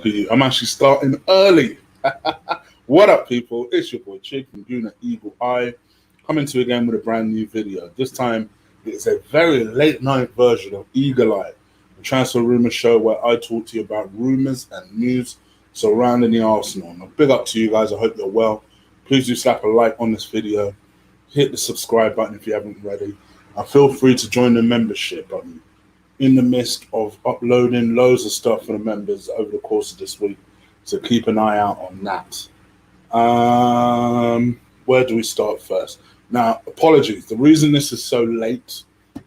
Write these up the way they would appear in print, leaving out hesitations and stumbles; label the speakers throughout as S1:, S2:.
S1: Look at you. I'm actually starting early. What up, people? It's your boy Chick from Guna Eagle Eye, coming to you again with a brand new video. This time, it's a very late night version of Eagle Eye, the transfer rumour show where I talk to you about rumours and news surrounding the Arsenal. Now, big up to you guys. I hope you're well. Please do slap a like on this video. Hit the subscribe button if you haven't already. And feel free to join the membership button. In the midst of uploading loads of stuff for the members over the course of this week, so keep an eye out on that. Where do we start first? Now, apologies. The reason this is so late,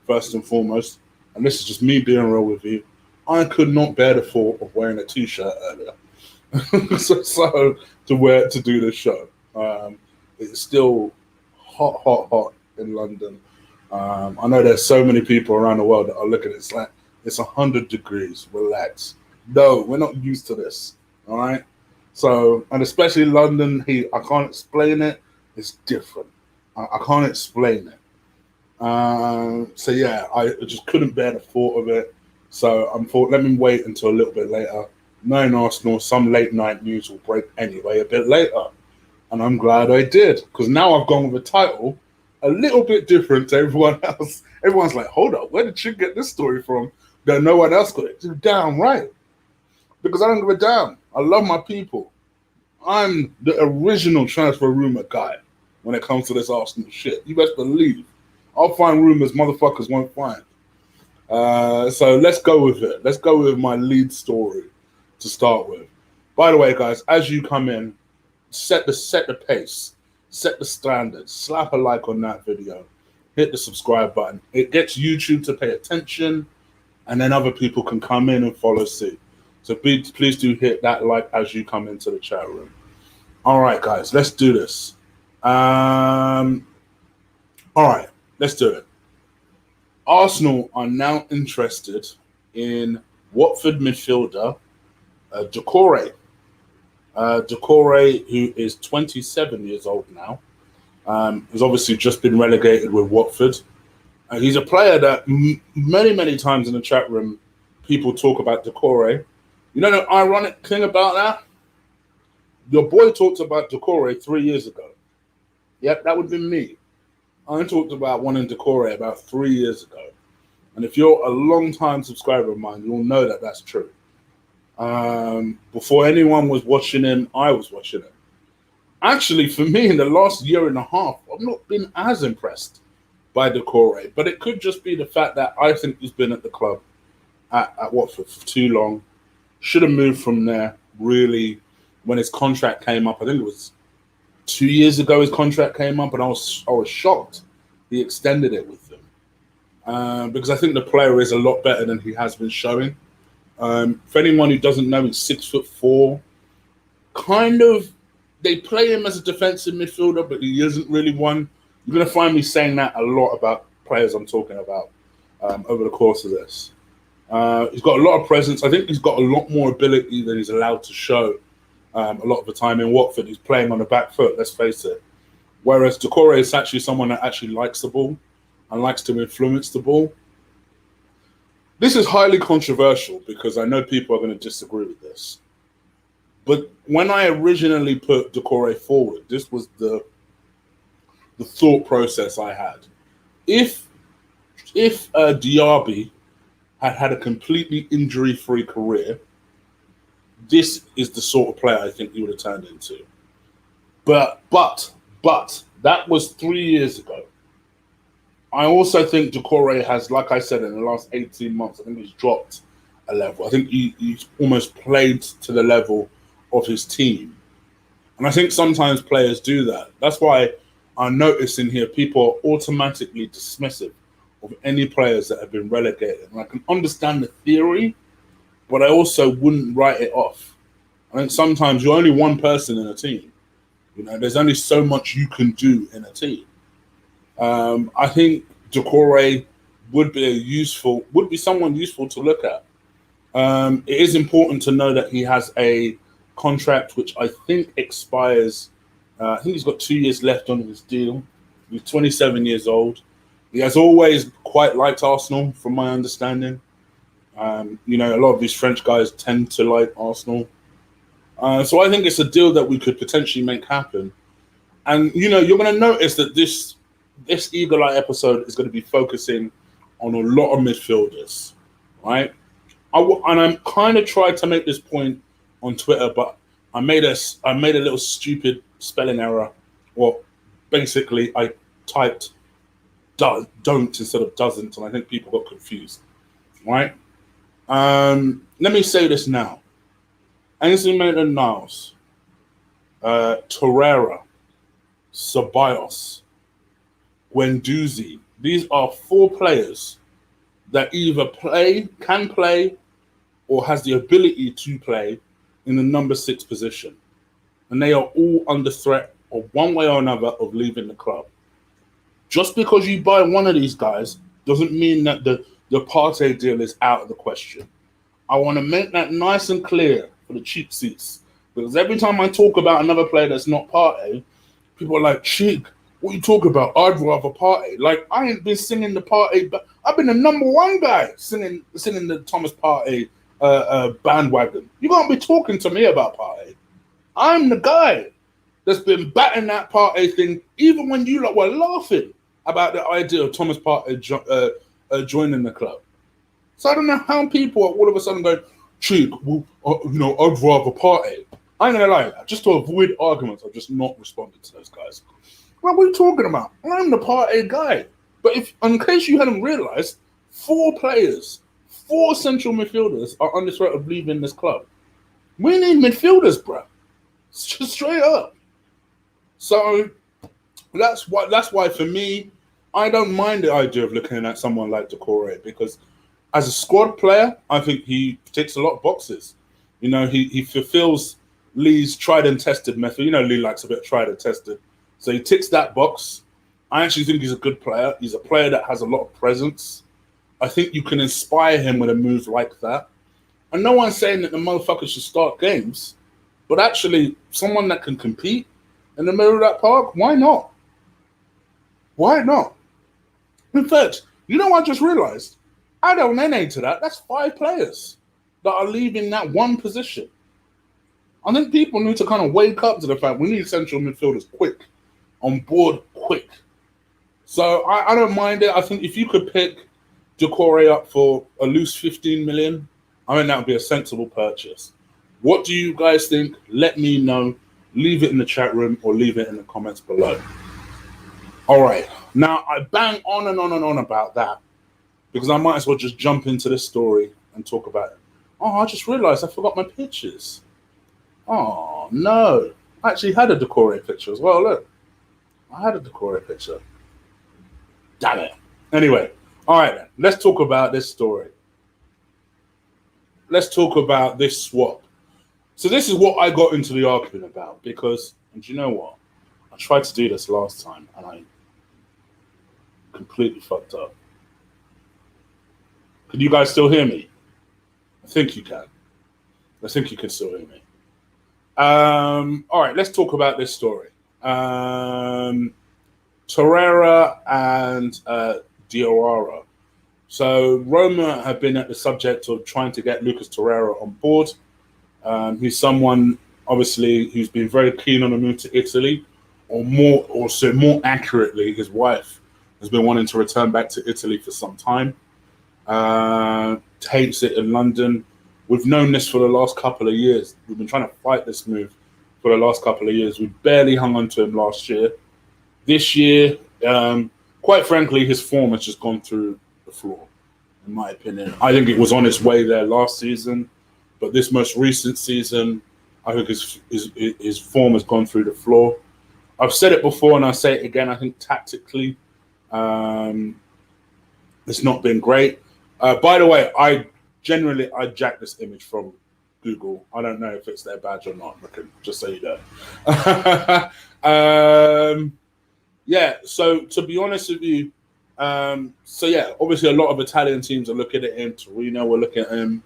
S1: first and foremost, and this is just me being real with you, I could not bear the thought of wearing a t-shirt earlier. so to do this show. It's still hot in London. I know there's so many people around the world that are looking at it. It's like it's 100 degrees. Relax. No, we're not used to this. All right. So, and especially London heat, I can't explain it. It's different. I can't explain it. So yeah, I just couldn't bear the thought of it. So I thought, let me wait until a little bit later. Knowing Arsenal, some late night news will break anyway a bit later, and I'm glad I did, because now I've gone with a title a little bit different to everyone else. Everyone's like, hold up, where did you get this story from that no one else got it? You're damn right. Because I don't give a damn. I love my people. I'm the original transfer rumor guy when it comes to this Arsenal shit. You best believe. I'll find rumors motherfuckers won't find. So let's go with it. Let's go with my lead story to start with. By the way, guys, as you come in, set the pace. Set the standard, slap a like on that video, hit the subscribe button. It gets YouTube to pay attention, and then other people can come in and follow suit. So please do hit that like as you come into the chat room. All right, guys, let's do this. All right, let's do it. Arsenal are now interested in Watford midfielder Doucouré. Doucouré, who is 27 years old now, has obviously just been relegated with Watford. He's a player that many times in the chat room, people talk about Doucouré. You know the ironic thing about that? Your boy talked about Doucouré 3 years ago. Yep, that would be me. I talked about one in Doucouré about 3 years ago. And if you're a long-time subscriber of mine, you'll know that that's true. Before anyone was watching him, I was watching him. Actually, for me, in the last year and a half, I've not been as impressed by Doucouré, but it could just be the fact that I think he's been at the club at Watford for too long. Should have moved from there, really, when his contract came up. I think it was 2 years ago his contract came up, and I was shocked he extended it with them. Because I think the player is a lot better than he has been showing. For anyone who doesn't know, he's 6'4". They play him as a defensive midfielder, but he isn't really one. You're going to find me saying that a lot about players I'm talking about over the course of this. He's got a lot of presence. I think he's got a lot more ability than he's allowed to show a lot of the time in Watford. He's playing on the back foot, let's face it. Whereas Doucouré is actually someone that actually likes the ball and likes to influence the ball. This is highly controversial because I know people are going to disagree with this. But when I originally put Doucouré forward, this was the thought process I had. If Diaby had a completely injury-free career, this is the sort of player I think he would have turned into. But that was 3 years ago. I also think Doucouré has, like I said, in the last 18 months, I think he's dropped a level. I think he's almost played to the level of his team. And I think sometimes players do that. That's why I notice in here people are automatically dismissive of any players that have been relegated. And I can understand the theory, but I also wouldn't write it off. I think sometimes you're only one person in a team. You know, there's only so much you can do in a team. I think Doucouré would be someone useful to look at. It is important to know that he has a contract which I think expires. I think he's got 2 years left on his deal. He's 27 years old. He has always quite liked Arsenal, from my understanding. You know, a lot of these French guys tend to like Arsenal. So I think it's a deal that we could potentially make happen. And you're going to notice that this Eagle Eye episode is going to be focusing on a lot of midfielders, right? And I'm kind of tried to make this point on Twitter, but I made a little stupid spelling error. Well, basically, I typed don't instead of doesn't, and I think people got confused, right? Let me say this now. Ainsley Maitland-Niles, Torreira, Ceballos, Guendouzi. These are 4 players that either can play, or has the ability to play in the number 6 position. And they are all under threat of one way or another of leaving the club. Just because you buy one of these guys doesn't mean that the Partey deal is out of the question. I want to make that nice and clear for the cheap seats. Because every time I talk about another player that's not Partey, people are like, Cheek, what are you talking about? I'd rather Partey. Like, I ain't been singing the Partey, but I've been the number 1 guy singing the Thomas Partey bandwagon. You can't be talking to me about Partey. I'm the guy that's been batting that Partey thing, even when you lot were laughing about the idea of Thomas Partey joining the club. So I don't know how people are all of a sudden going, Cheek, well, I'd rather Partey. I ain't gonna lie, just to avoid arguments, I've just not responded to those guys. What are you talking about? I'm the Partey guy. But in case you hadn't realised, 4 players, 4 central midfielders are under threat of leaving this club. We need midfielders, bro. Just straight up. So that's why for me, I don't mind the idea of looking at someone like Doucouré, because as a squad player, I think he ticks a lot of boxes. He fulfills Lee's tried and tested method. Lee likes a bit of tried and tested. So he ticks that box. I actually think he's a good player. He's a player that has a lot of presence. I think you can inspire him with a move like that. And no one's saying that the motherfucker should start games, but actually someone that can compete in the middle of that park, why not? Why not? In fact, I just realized, add El Nene to that, that's 5 players that are leaving that one position. I think people need to kind of wake up to the fact we need central midfielders quick, on board quick. So I don't mind it. I think if you could pick Doucouré up for a loose 15 million, I think that would be a sensible purchase. What do you guys think? Let me know. Leave it in the chat room or leave it in the comments below. All right. Now, I bang on and on and on about that because I might as well just jump into this story and talk about it. Oh, I just realized I forgot my pictures. Oh, no. I actually had a Doucouré picture as well. Look. I had a Doucouré picture. Damn it. Anyway. All right, then. Let's talk about this story. Let's talk about this swap. So this is what I got into the argument about because, and you know what? I tried to do this last time and I completely fucked up. Can you guys still hear me? I think you can. I think you can still hear me. All right, let's talk about this story. Torreira and Diawara. So Roma have been at the subject of trying to get Lucas Torreira on board. He's someone, obviously, who's been very keen on a move to Italy, or more accurately, his wife has been wanting to return back to Italy for some time. Hates it in London. We've known this for the last couple of years. We've been trying to fight this move for the last couple of years. We barely hung on to him last year. This year, quite frankly, his form has just gone through the floor, in my opinion. I think it was on its way there last season, but this most recent season, I think his form has gone through the floor. I've said it before and I'll say it again. I think tactically, it's not been great. By the way, I jacked this image from Google. I don't know if it's their badge or not, just so you know. Yeah, so to be honest with you, obviously a lot of Italian teams are looking at him. Torino were looking at him.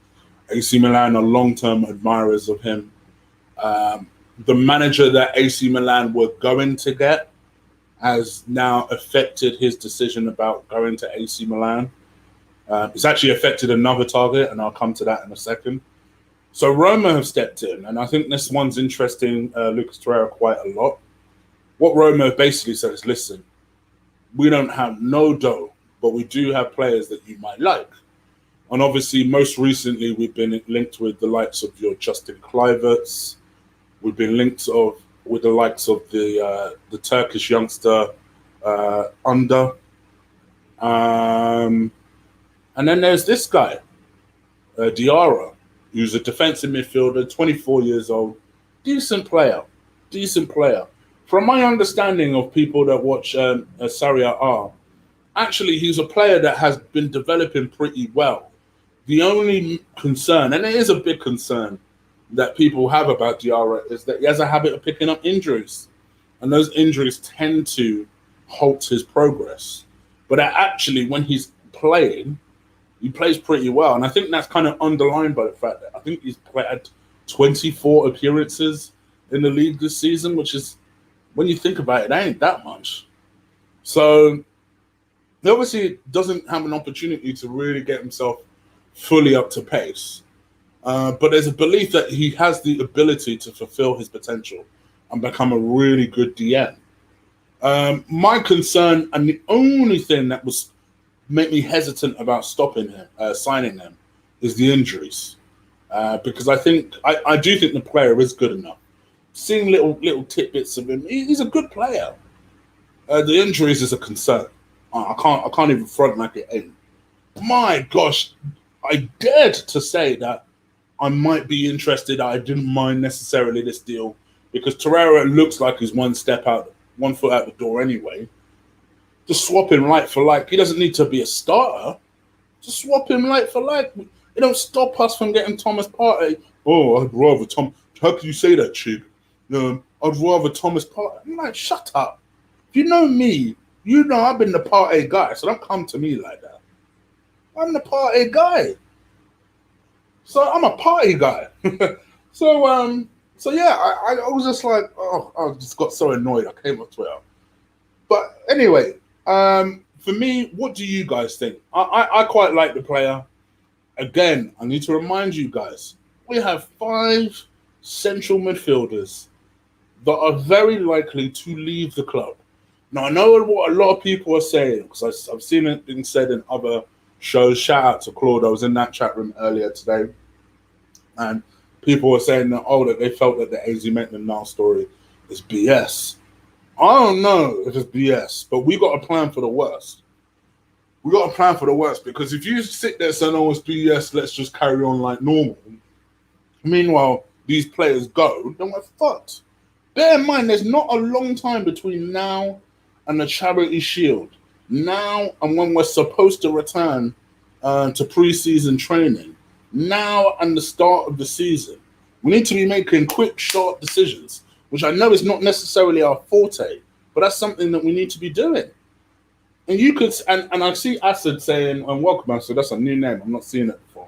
S1: AC Milan are long-term admirers of him. The manager that AC Milan were going to get has now affected his decision about going to AC Milan. It's actually affected another target, and I'll come to that in a second. So Roma have stepped in, and I think this one's interesting Lucas Torreira quite a lot. What Roma basically said is, listen, we don't have no dough, but we do have players that you might like. And obviously, most recently, we've been linked with the likes of your Justin Kluiverts. We've been linked with the likes of the Turkish youngster Under. And then there's this guy, Diawara, who's a defensive midfielder, 24 years old. Decent player. From my understanding of people that watch Serie A, actually, he's a player that has been developing pretty well. The only concern, and it is a big concern, that people have about Diawara is that he has a habit of picking up injuries. And those injuries tend to halt his progress. But actually, when he's playing, he plays pretty well. And I think that's kind of underlined by the fact that I think he's played 24 appearances in the league this season, which is, when you think about it, that ain't that much. So he obviously doesn't have an opportunity to really get himself fully up to pace. But there's a belief that he has the ability to fulfill his potential and become a really good DM. My concern, and the only thing that was make me hesitant about stopping him, signing him, is the injuries. Because I do think the player is good enough. Seeing little tidbits of him, he's a good player. The injuries is a concern. I can't even front like it ain't. My gosh, I dared to say that I might be interested. I didn't mind necessarily this deal because Torreira looks like he's one foot out the door anyway. Just swap him like for like. He doesn't need to be a starter. Just swap him like for like. It don't stop us from getting Thomas Partey. Oh, I'd rather Tom. How can you say that, Chig? I'd rather Thomas Partey. I'm like, shut up. If you know me, you know I've been the Partey guy, so don't come to me like that. I'm the Partey guy. So I'm a party guy. So yeah, I was just like, oh, I just got so annoyed. I came off Twitter. But anyway, for me, what do you guys think? I quite like the player. Again, I need to remind you guys, we have 5 central midfielders that are very likely to leave the club. Now, I know what a lot of people are saying, because I've seen it being said in other shows. Shout out to Claude. I was in that chat room earlier today. And people were saying that they felt that the AZ Maitland-Niles story is BS. I don't know if it's BS, but we got a plan for the worst. We got a plan for the worst, because if you sit there saying, oh, it's BS, let's just carry on like normal. Meanwhile, these players go, then we're fucked. Bear in mind, there's not a long time between now and the Charity Shield. Now and when we're supposed to return to pre-season training. Now and the start of the season. We need to be making quick, sharp decisions, which I know is not necessarily our forte, but that's something that we need to be doing. And you could, and I see Asad saying, and welcome Asad, that's a new name, I'm not seeing it before.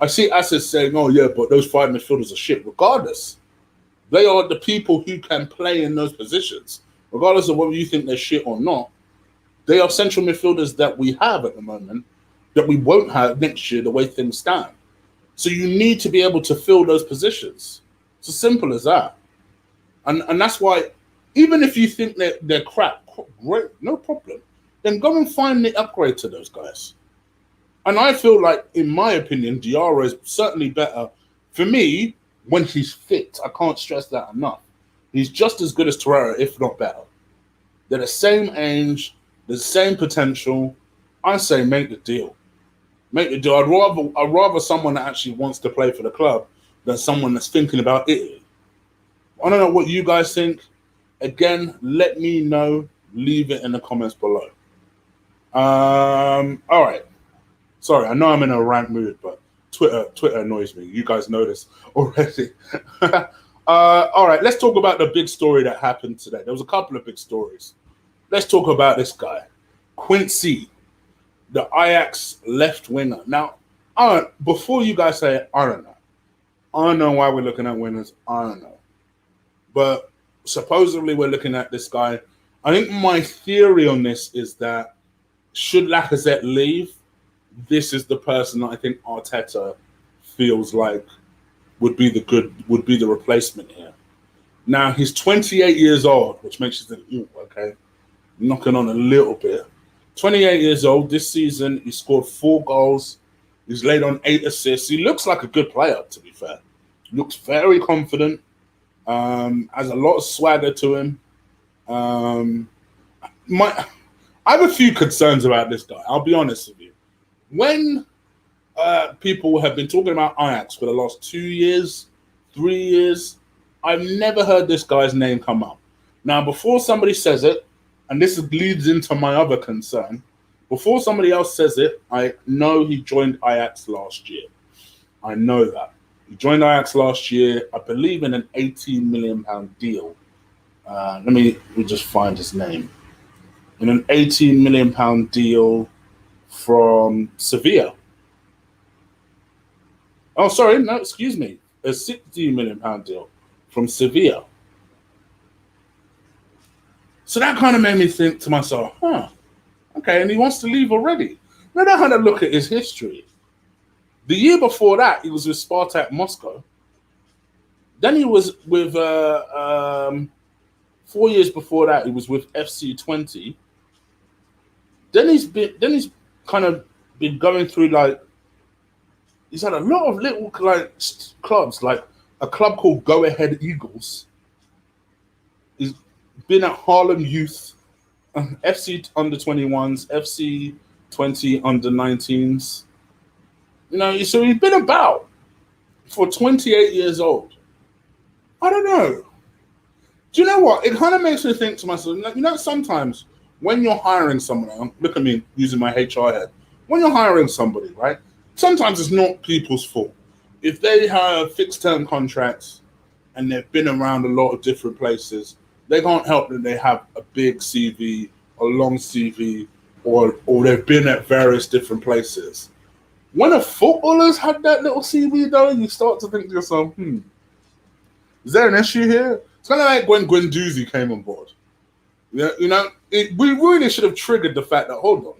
S1: I see Asad saying, oh yeah, but those 5 midfielders are shit. Regardless, they are the people who can play in those positions. Regardless of whether you think they're shit or not, they are central midfielders that we have at the moment that we won't have next year the way things stand. So you need to be able to fill those positions. It's as simple as that. And that's why, even if you think they're crap, great, no problem. Then go and find the upgrade to those guys. And I feel like, in my opinion, Diawara is certainly better. For me, when he's fit, I can't stress that enough. He's just as good as Torreira, if not better. They're the same age, the same potential. I say make the deal. Make the deal. I'd rather someone that actually wants to play for the club than someone that's thinking about Italy. I don't know what you guys think. Again, let me know. Leave it in the comments below. All right. Sorry, I know I'm in a rant mood, but Twitter annoys me. You guys know this already. All right, let's talk about the big story that happened today. There was a couple of big stories. Let's talk about this guy, Quincy, the Ajax left winger. Now, before you guys say it, I don't know. I don't know why we're looking at winners. I don't know. But supposedly we're looking at this guy. I think my theory on this is that should Lacazette leave, this is the person that I think Arteta feels like would be the replacement here. Now he's 28 years old, which makes you think, ooh, okay, knocking on a little bit. 28 years old. This season, he scored 4 goals. He's laid on 8 assists. He looks like a good player, to be fair. Looks very confident. Has a lot of swagger to him. I have a few concerns about this guy. I'll be honest with you. When people have been talking about Ajax for the last 2 years, 3 years, I've never heard this guy's name come up. Now, before somebody says it, and this leads into my other concern, before somebody else says it, I know he joined Ajax last year. I know that. He joined Ajax last year, I believe, in an £18 million deal. Let me just find his name. In an £18 million deal from Sevilla. Oh, sorry, no, excuse me. A £16 million deal from Sevilla. So that kind of made me think to myself, okay, and he wants to leave already. Then I had a look at his history. The year before that, he was with Spartak Moscow. Then he was with, 4 years before that, he was with FC 20. Then he's kind of been going through, like, he's had a lot of little like clubs, like a club called Go Ahead Eagles. He's been at Harlem Youth, FC under 21s, FC 20 under 19s. You know, so he's been about for 28 years old. I don't know. Do you know what? It kind of makes me think to myself, you know, sometimes when you're hiring someone, look at me using my HR head, when you're hiring somebody, right? Sometimes it's not people's fault. If they have fixed-term contracts and they've been around a lot of different places, they can't help that they have a big CV, a long CV, or they've been at various different places. When a footballer's had that little CV, though, you start to think to yourself, is there an issue here? It's kind of like when Guendouzi came on board. Yeah, you know, we really should have triggered the fact that, hold on,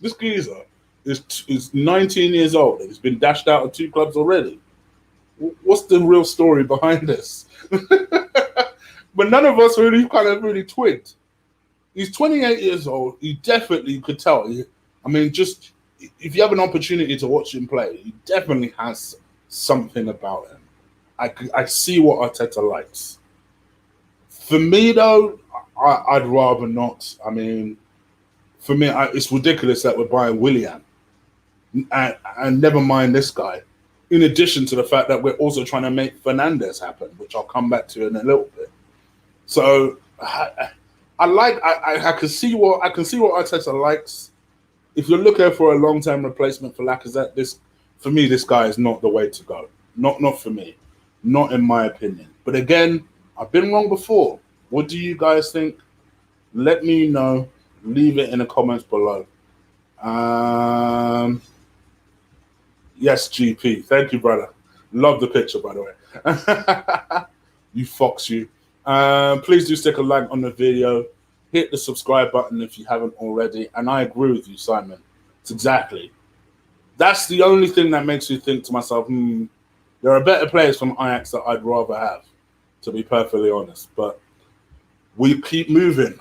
S1: this geezer is 19 years old. He's been dashed out of 2 clubs already. What's the real story behind this? But none of us really twigged. He's 28 years old. He definitely could tell. Just if you have an opportunity to watch him play, he definitely has something about him. I see what Arteta likes. For me, though, I'd rather not. I mean, for me, it's ridiculous that we're buying Willian. And never mind this guy. In addition to the fact that we're also trying to make Fernandes happen, which I'll come back to in a little bit. So I can see what Arteta likes. If you're looking for a long-term replacement for Lacazette, this guy is not the way to go. Not for me. Not in my opinion. But again, I've been wrong before. What do you guys think? Let me know. Leave it in the comments below. Yes, GP. Thank you, brother. Love the picture, by the way. You fox, you. Please do stick a like on the video. Hit the subscribe button if you haven't already. And I agree with you, Simon. It's exactly. That's the only thing that makes you think to myself, there are better players from Ajax that I'd rather have, to be perfectly honest. But we keep moving.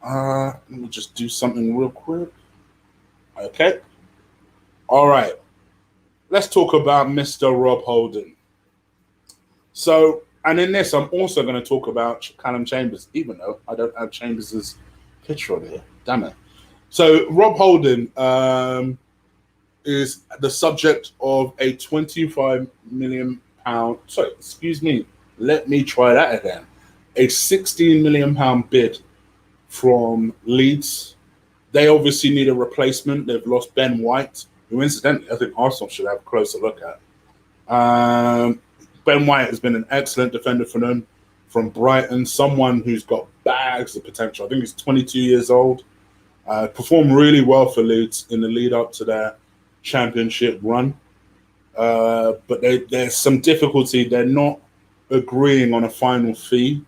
S1: Let me just do something real quick. Okay. All right. Let's talk about Mr. Rob Holding. So, and in this, I'm also going to talk about Callum Chambers, even though I don't have Chambers' picture on here. Damn it. So, Rob Holding is the subject of a £25 million. Sorry, excuse me. Let me try that again. A £16 million bid from Leeds. They obviously need a replacement. They've lost Ben White, who incidentally I think Arsenal should have a closer look at. Ben White has been an excellent defender for them from Brighton, someone who's got bags of potential. I think he's 22 years old. Performed really well for Leeds in the lead up to their championship run. But there's some difficulty. They're not agreeing on a final fee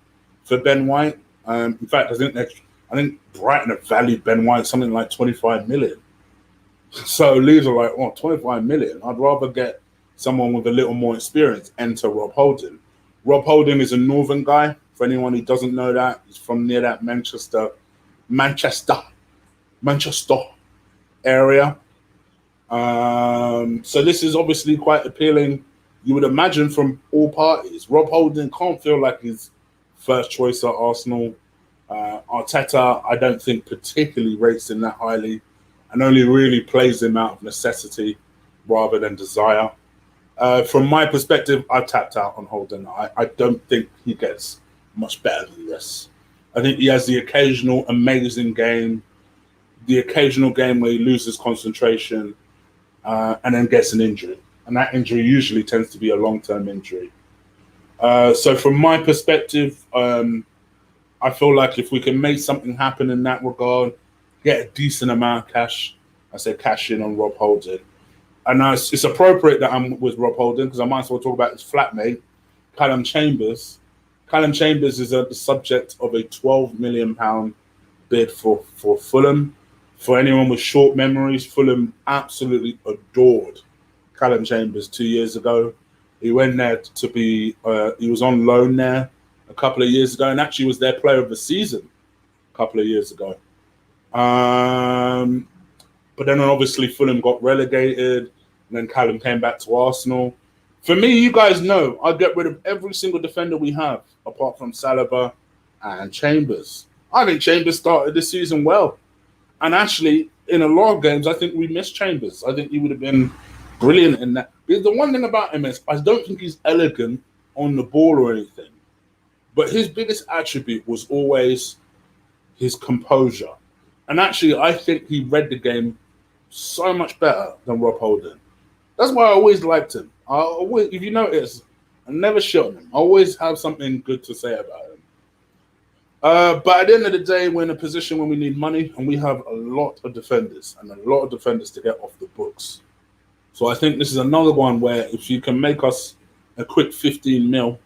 S1: for Ben White. In fact, I think Brighton have valued Ben White something like 25 million. So Leeds are like, 25 million. I'd rather get someone with a little more experience, enter Rob Holding. Rob Holding is a northern guy. For anyone who doesn't know that, he's from near that Manchester area. So this is obviously quite appealing, you would imagine, from all parties. Rob Holding can't feel like his first choice at Arsenal. Arteta, I don't think particularly rates him that highly, and only really plays him out of necessity rather than desire. From my perspective, I've tapped out on Holding. I don't think he gets much better than this. I think he has the occasional amazing game, the occasional game where he loses concentration and then gets an injury. And that injury usually tends to be a long-term injury. So from my perspective, I feel like if we can make something happen in that regard, get a decent amount of cash, I say cash in on Rob Holding. And it's appropriate that I'm with Rob Holding because I might as well talk about his flatmate, Callum Chambers. Callum Chambers is the subject of a £12 million bid for Fulham. For anyone with short memories, Fulham absolutely adored Callum Chambers 2 years ago. He went there to be, he was on loan there a couple of years ago and actually was their player of the season a couple of years ago. But then obviously Fulham got relegated and then Callum came back to Arsenal. For me, you guys know, I'd get rid of every single defender we have apart from Saliba and Chambers. I think Chambers started this season well. And actually, in a lot of games, I think we missed Chambers. I think he would have been brilliant in that. Because the one thing about him is I don't think he's elegant on the ball or anything. But his biggest attribute was always his composure. And actually, I think he read the game so much better than Rob Holding. That's why I always liked him. If you notice, I never shit on him. I always have something good to say about him. But at the end of the day, we're in a position when we need money, and we have a lot of defenders and a lot of defenders to get off the books. So I think this is another one where if you can make us a quick 15 mil,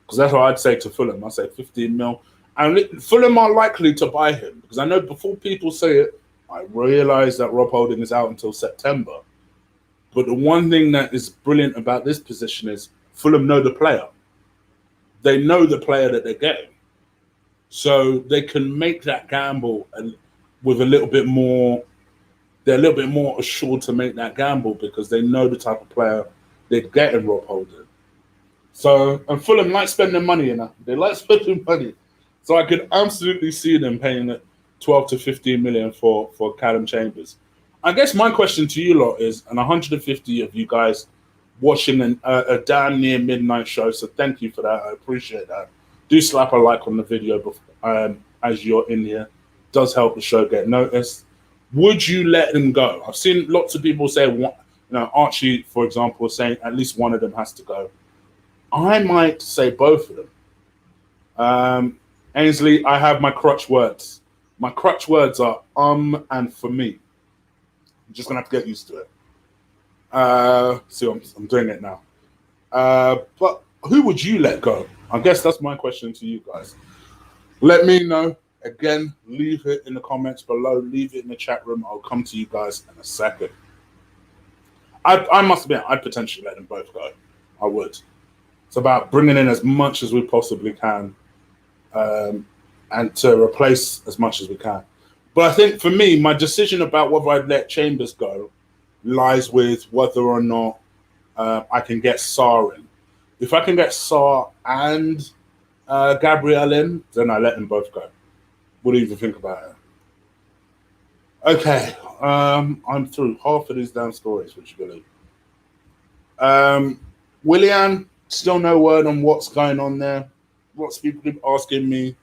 S1: because that's what I'd say to Fulham. I'd say 15 mil. And Fulham are likely to buy him, because I know before people say it, I realise that Rob Holding is out until September. But the one thing that is brilliant about this position is Fulham know the player. They know the player that they're getting. So they can make that gamble and with a little bit more, they're a little bit more assured to make that gamble because they know the type of player they're getting Rob Holding. So, and Fulham like spending money, you know. They like spending money. So I could absolutely see them paying 12 to 15 million for Callum Chambers. I guess my question to you lot is, and 150 of you guys watching a damn near midnight show, so thank you for that. I appreciate that. Do slap a like on the video before, as you're in here. It does help the show get noticed. Would you let them go? I've seen lots of people say, Archie, for example, saying at least one of them has to go. I might say both of them. Ainsley, I have my crutch words. My crutch words are and for me. I'm just going to have to get used to it. See, I'm doing it now. But who would you let go? I guess that's my question to you guys. Let me know. Again, leave it in the comments below. Leave it in the chat room. I'll come to you guys in a second. I must admit, I'd potentially let them both go. I would. It's about bringing in as much as we possibly can and to replace as much as we can. But I think for me, my decision about whether I'd let Chambers go lies with whether or not I can get Sarr in. If I can get Sarr and Gabriel in, then I let them both go. What do you even think about it? Okay, I'm through half of these damn stories, would you believe? Willian, still no word on what's going on there. Lots of people keep asking me.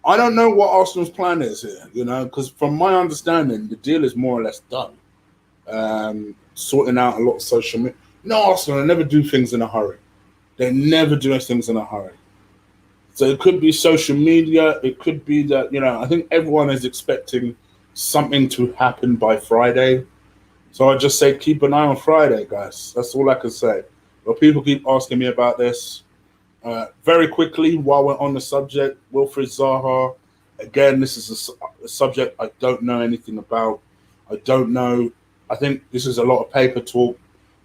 S1: I don't know what Arsenal's plan is here, because from my understanding, the deal is more or less done. Sorting out a lot of social media. No, Arsenal, they never do things in a hurry. They never do things in a hurry. So it could be social media. It could be that, I think everyone is expecting something to happen by Friday. So I just say keep an eye on Friday, guys. That's all I can say. But people keep asking me about this. Very quickly, while we're on the subject, Wilfried Zaha. Again, this is a subject I don't know anything about. I don't know. I think this is a lot of paper talk.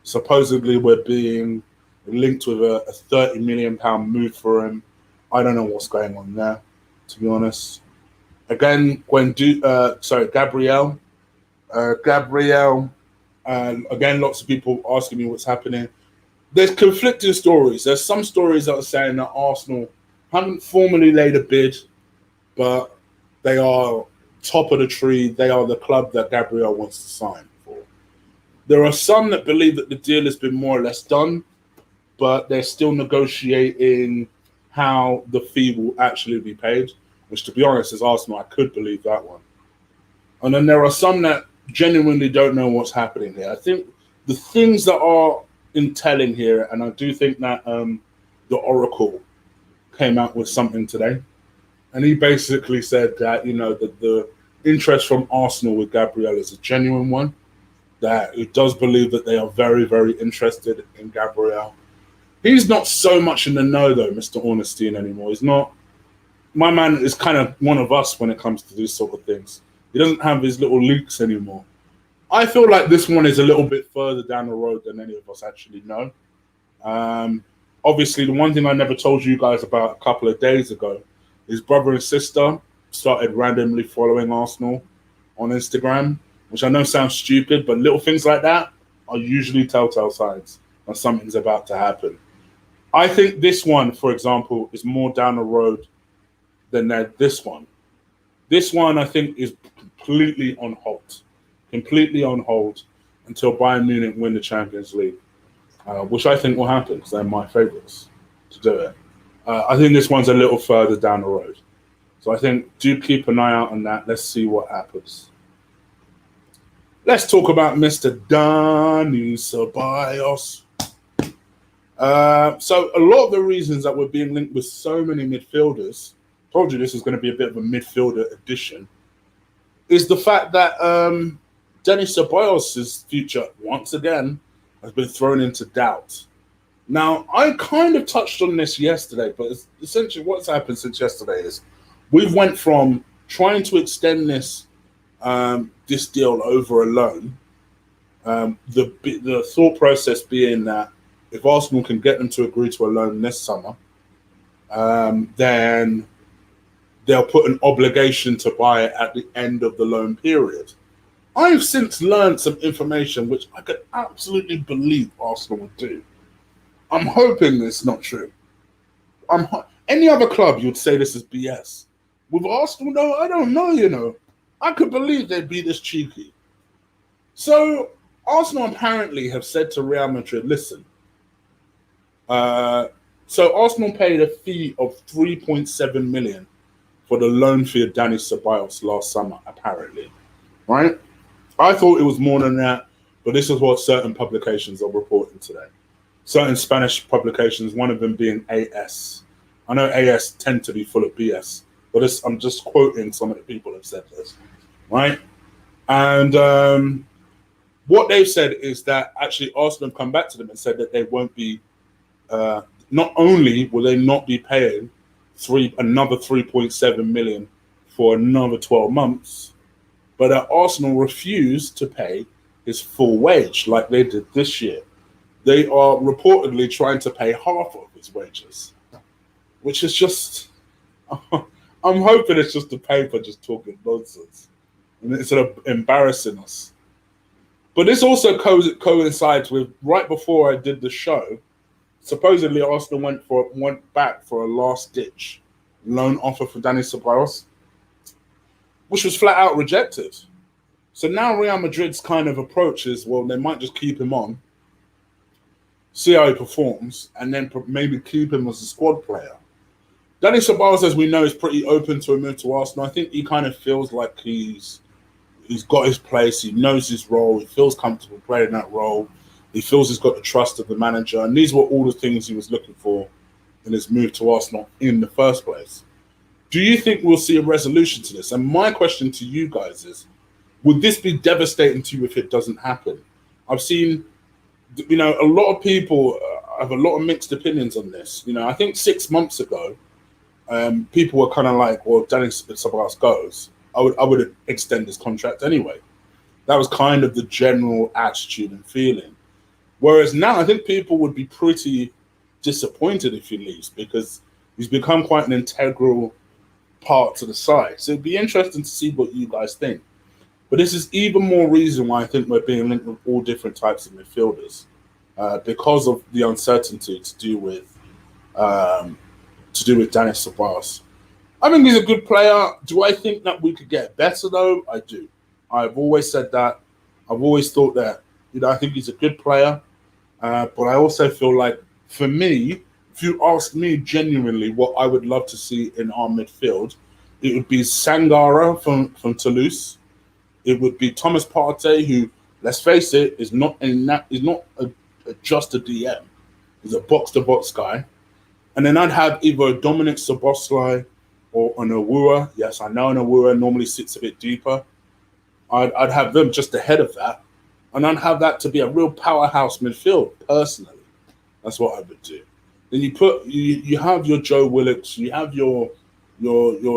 S1: Supposedly, we're being linked with a £30 million move for him. I don't know what's going on there, to be honest. Again, Gabriel. Again, lots of people asking me what's happening. There's conflicting stories. There's some stories that are saying that Arsenal haven't formally laid a bid, but they are top of the tree. They are the club that Gabriel wants to sign for. There are some that believe that the deal has been more or less done, but they're still negotiating how the fee will actually be paid, which, to be honest, as Arsenal, I could believe that one. And then there are some that genuinely don't know what's happening here. I think the things that are in telling here, and I do think that the Oracle came out with something today, and he basically said that, that the interest from Arsenal with Gabriel is a genuine one, that he does believe that they are very, very interested in Gabriel. He's not so much in the know, though, Mr. Ornstein, anymore. He's not. My man is kind of one of us when it comes to these sort of things. He doesn't have his little leaks anymore. I feel like this one is a little bit further down the road than any of us actually know. Obviously, the one thing I never told you guys about a couple of days ago, his brother and sister started randomly following Arsenal on Instagram, which I know sounds stupid, but little things like that are usually telltale signs that something's about to happen. I think this one, for example, is more down the road than this one. This one, I think, is completely on hold until Bayern Munich win the Champions League, which I think will happen because they're my favourites to do it. I think this one's a little further down the road. So I think do keep an eye out on that. Let's see what happens. Let's talk about Mr. Dani Ceballos. So a lot of the reasons that we're being linked with so many midfielders, told you this is going to be a bit of a midfielder edition, is the fact that Dani Ceballos' future, once again, has been thrown into doubt. Now, I kind of touched on this yesterday, but essentially what's happened since yesterday is we've went from trying to extend this deal over a loan, the thought process being that if Arsenal can get them to agree to a loan this summer, then they'll put an obligation to buy it at the end of the loan period. I've since learned some information which I could absolutely believe Arsenal would do. I'm hoping it's not true. Any other club, you'd say this is BS. With Arsenal, no, I don't know, I could believe they'd be this cheeky. So Arsenal apparently have said to Real Madrid, listen, so Arsenal paid a fee of 3.7 million for the loan fee of Dani Ceballos last summer, apparently, right? I thought it was more than that, but this is what certain publications are reporting today. Certain Spanish publications, one of them being AS. I know AS tend to be full of BS, but I'm just quoting some of the people who have said this, right? And what they've said is that actually Arsenal have come back to them and said that they won't be, not only will they not be paying another 3.7 million for another 12 months, but that Arsenal refused to pay his full wage like they did this year. They are reportedly trying to pay half of his wages, which is just, I'm hoping it's just the paper just talking nonsense and instead of embarrassing us. But this also coincides with right before I did the show, supposedly Arsenal went back for a last-ditch loan offer for Dani Ceballos, which was flat out rejected. So now Real Madrid's kind of approach is, well, they might just keep him on, see how he performs, and then maybe keep him as a squad player. Dani Ceballos, as we know, is pretty open to a move to Arsenal. I think he kind of feels like he's got his place. He knows his role. He feels comfortable playing that role. He feels he's got the trust of the manager. And these were all the things he was looking for in his move to Arsenal in the first place. Do you think we'll see a resolution to this? And my question to you guys is, would this be devastating to you if it doesn't happen? I've seen, a lot of people have a lot of mixed opinions on this. I think 6 months ago, people were kind of like, well, Dani Ceballos goes, I would extend his contract anyway. That was kind of the general attitude and feeling. Whereas now, I think people would be pretty disappointed if he leaves because he's become quite an integral part to the side. So it'd be interesting to see what you guys think. But this is even more reason why I think we're being linked with all different types of midfielders because of the uncertainty to do with Dennis Ceballos. I think he's a good player. Do I think that we could get better though? I do. I've always said that. I've always thought that. I think he's a good player, but I also feel like, for me, if you ask me genuinely what I would love to see in our midfield, it would be Sangara from Toulouse. It would be Thomas Partey, who, let's face it, is not just a DM. He's a box-to-box guy. And then I'd have either Dominic Szoboszlai or an Awura. Yes, I know an Awura normally sits a bit deeper. I'd have them just ahead of that. And I'd have that to be a real powerhouse midfield, personally. That's what I would do. Then you have your Joe Willocks, you have your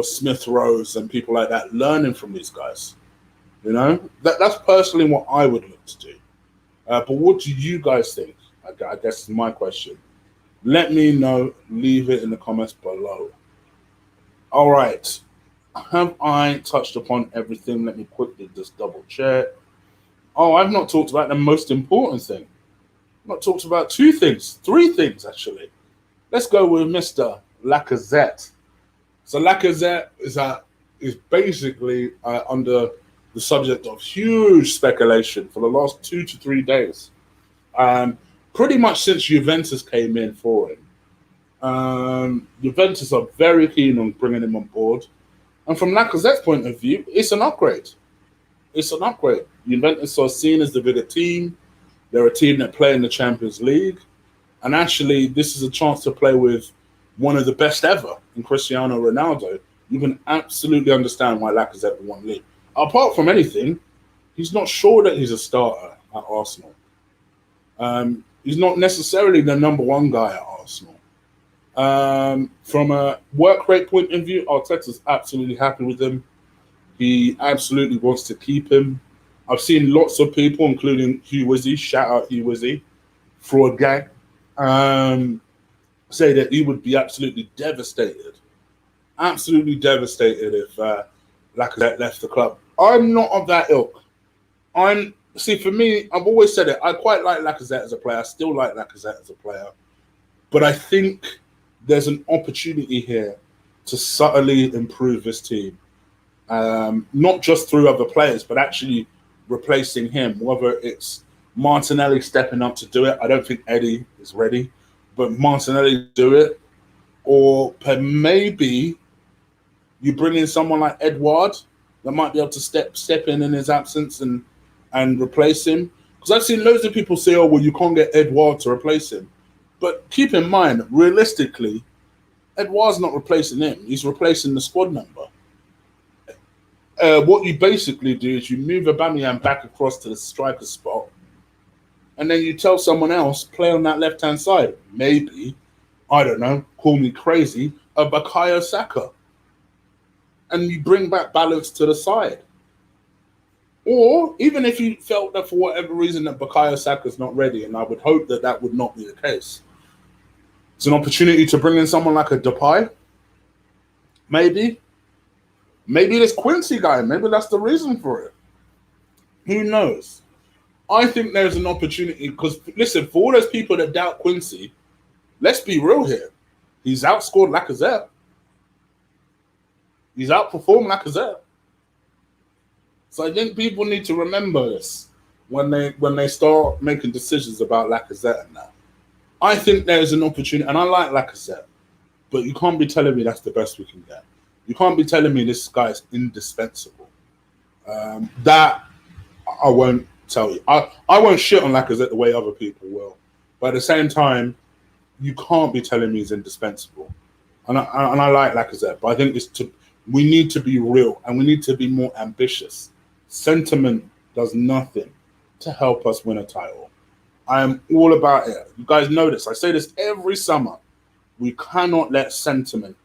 S1: Smith Rowes and people like that learning from these guys. That's personally what I would look to do. But what do you guys think? I guess is my question. Let me know. Leave it in the comments below. All right. Have I touched upon everything? Let me quickly just double check. Oh, I've not talked about the most important thing. I've not talked about three things actually. Let's go with Mr. Lacazette. So Lacazette is basically under the subject of huge speculation for the last 2 to 3 days. Pretty much since Juventus came in for him. Juventus are very keen on bringing him on board. And from Lacazette's point of view, it's an upgrade. It's an upgrade. Juventus are seen as the bigger team. They're a team that play in the Champions League. And actually, this is a chance to play with one of the best ever in Cristiano Ronaldo. You can absolutely understand why Lacazette would want to leave. Apart from anything, he's not sure that he's a starter at Arsenal. He's not necessarily the number one guy at Arsenal. From a work rate point of view, Arteta's absolutely happy with him. He absolutely wants to keep him. I've seen lots of people, including Hugh Wizzy, shout out Hugh Wizzy, fraud gang, say that he would be absolutely devastated if Lacazette left the club. I'm not of that ilk. For me, I've always said it. I quite like Lacazette as a player. I still like Lacazette as a player. But I think there's an opportunity here to subtly improve this team. Not just through other players, but actually replacing him, whether it's Martinelli stepping up to do it. I don't think Eddie is ready, but Martinelli do it. Or maybe you bring in someone like Edouard that might be able to step in his absence and replace him. Because I've seen loads of people say, oh, well, you can't get Edouard to replace him. But keep in mind, realistically, Edouard's not replacing him. He's replacing the squad member. What you basically do is you move Aubameyang back across to the striker spot, and then you tell someone else, play on that left-hand side. Maybe, I don't know, call me crazy, a Bukayo Saka. And you bring back balance to the side. Or even if you felt that for whatever reason that Bukayo Saka's not ready, and I would hope that that would not be the case, it's an opportunity to bring in someone like a Depay. Maybe this Quincy guy, maybe that's the reason for it. Who knows? I think there's an opportunity because, listen, for all those people that doubt Quincy, let's be real here. He's outscored Lacazette. He's outperformed Lacazette. So I think people need to remember this when they start making decisions about Lacazette and that. I think there's an opportunity, and I like Lacazette, but you can't be telling me that's the best we can get. You can't be telling me this guy is indispensable. That I won't tell you. I won't shit on Lacazette the way other people will. But at the same time, you can't be telling me he's indispensable. And I like Lacazette, but I think we need to be real and we need to be more ambitious. Sentiment does nothing to help us win a title. I am all about it. You guys know this. I say this every summer. We cannot let sentiment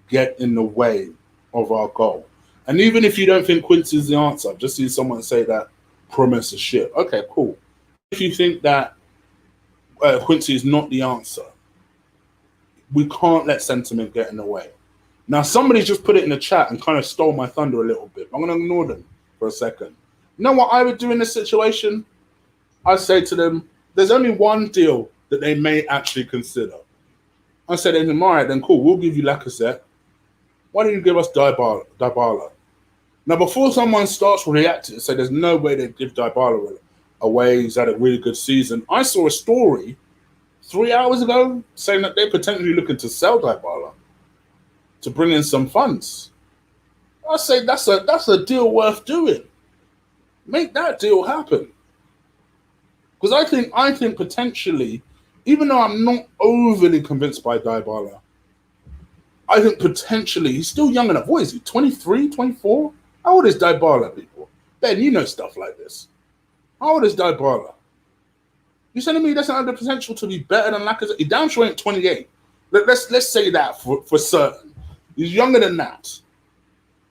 S1: get in the way of our goal. And even if you don't think Quincy is the answer, I've just seen someone say that Promes is shit. Okay, cool. If you think that Quincy is not the answer. We can't let sentiment get in the way. Now, somebody just put it in the chat and kind of stole my thunder a little bit. I'm going to ignore them for a second. You know what I would do in this situation? I'd say to them, there's only one deal that they may actually consider. I said to them, all right, then cool, we'll give you Lacazette. Why don't you give us Dybala? Now, before someone starts reacting and say there's no way they'd give Dybala away, he's had a really good season, I saw a story 3 hours ago saying that they're potentially looking to sell Dybala to bring in some funds. I say that's a deal worth doing. Make that deal happen. Because I think potentially, even though I'm not overly convinced by Dybala, I think potentially he's still young enough. What is he, 23, 24? How old is Dybala, people? Ben, you know stuff like this. How old is Dybala? You're telling me he doesn't have the potential to be better than Lacazette? He's down showing 28. Let's say that for certain. He's younger than that.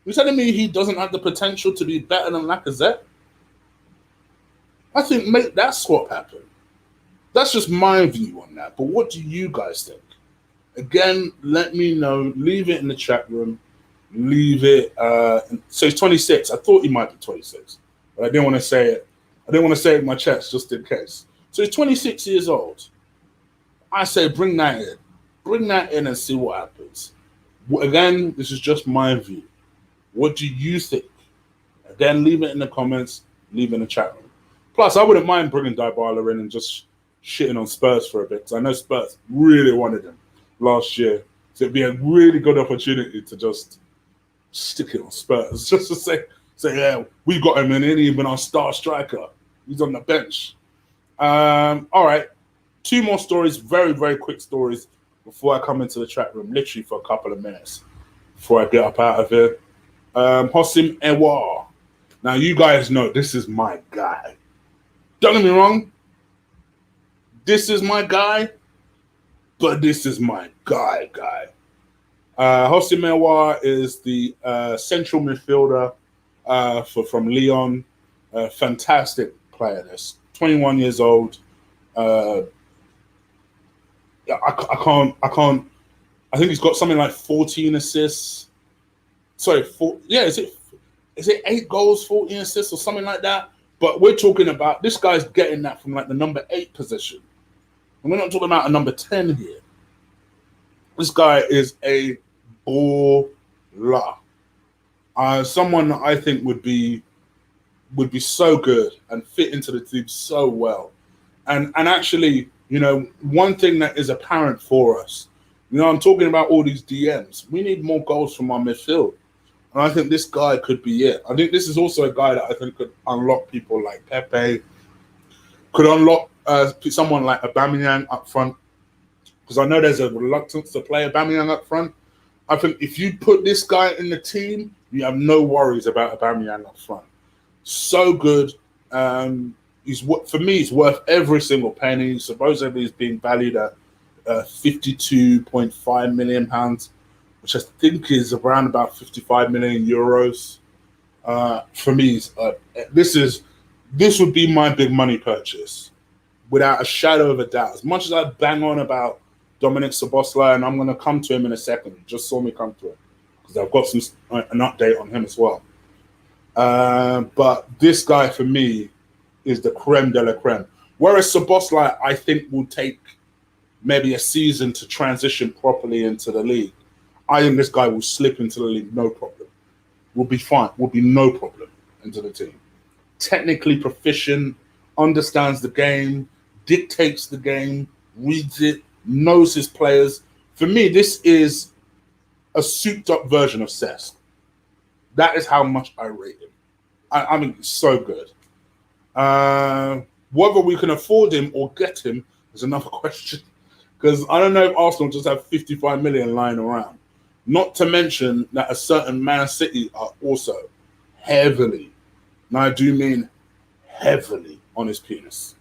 S1: You're telling me he doesn't have the potential to be better than Lacazette? I think make that swap happen. That's just my view on that. But what do you guys think? Again, let me know. Leave it in the chat room. Leave it. So he's 26. I thought he might be 26, but I didn't want to say it. I didn't want to say it in my chest just in case. So he's 26 years old. I say bring that in. Bring that in and see what happens. Again, this is just my view. What do you think? Again, leave it in the comments. Leave it in the chat room. Plus, I wouldn't mind bringing Dybala in and just shitting on Spurs for a bit, because I know Spurs really wanted him last year. So it'd be a really good opportunity to just stick it on Spurs. Just to say, yeah, we got him in, and he's been our star striker. He's on the bench. All right. 2 more stories, very, very quick stories before I come into the chat room, literally for a couple of minutes before I get up out of here. Hossim Ewar. Now, you guys know this is my guy. Don't get me wrong. This is my guy, but this is my guy. Hossim Ewar is the central midfielder from Lyon. Fantastic player. This 21 years old. I can't. I think he's got something like 14 assists. Sorry, is it 8 goals, 14 assists, or something like that? But we're talking about this guy's getting that from like the number 8 position. And we're not talking about a number 10 here. This guy is a baller. Someone that I think would be so good and fit into the team so well. And actually, you know, one thing that is apparent for us, you know, I'm talking about all these DMs. We need more goals from our midfield. And I think this guy could be it. I think this is also a guy that I think could unlock people like Pepe, could unlock someone like Aubameyang up front, because I know there's a reluctance to play Aubameyang up front. I think if you put this guy in the team, you have no worries about Aubameyang up front. So good. For me, he's worth every single penny. Supposedly he's being valued at £52.5 million, which I think is around about 55 million euros. For me, this would be my big money purchase, without a shadow of a doubt. As much as I bang on about Dominic Szoboszlai, and I'm going to come to him in a second. You just saw me come to him, because I've got an update on him as well. But this guy, for me, is the creme de la creme. Whereas Szoboszlai, I think, will take maybe a season to transition properly into the league. I think this guy will slip into the league, no problem. Will be fine. Will be no problem into the team. Technically proficient, understands the game, dictates the game, reads it, knows his players. For me, this is a souped-up version of Cesc. That is how much I rate him. I mean, so good. Whether we can afford him or get him is another question, because I don't know if Arsenal just have 55 million lying around. Not to mention that a certain Man City are also heavily, and I do mean heavily, on his penis.